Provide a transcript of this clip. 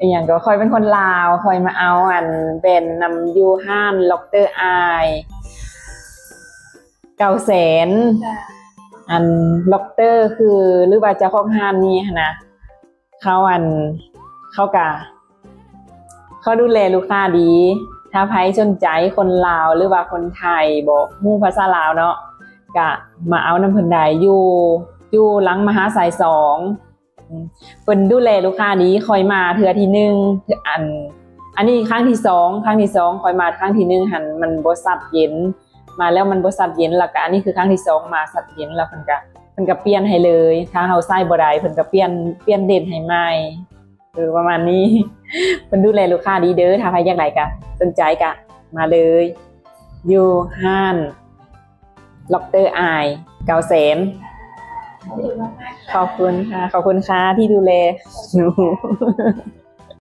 อย่างก็คอยเป็นคนลาวคอยมาเอาอันเป็นนำยูห้านล็อกเตอร์อาย900,000อันล็อกเตอร์คือหรือว่าเจ้าของห้านนี่นะเขาเขาดูแลลูกค้าดี ถ้าใครสนใจคนลาวหรือว่าคนไทยบอกฮู้ภาษาลาวเนาะก็มาเอาน้ำเพิ่นได้อยู่หลังมหาสาย2เพิ่นดูแลลูกค้าดีคอยมาเทื่อที่1อันนี้ครั้งที่2คอยมาครั้งที่1หั่นมันบ่ซับเย็นมาแล้วมันบ่ซับเย็นแล้วก็อันนี้คือครั้งที่2มาซับเย็นแล้วเพิ่นก็เปลี่ยนให้เลยถ้าเฮาใส่บ่ได้เพิ่นก็เปลี่ยนเด่นให้ใหม่ประมาณนี้เพิ่นดูแลลูกค้าดีเด้อถ้าใครอยากได้ก็สนใจก็มาเลยอยู่ห้านล็อกเตอร์อาย900,000ขอบคุณค่ะที่ดูแลหนู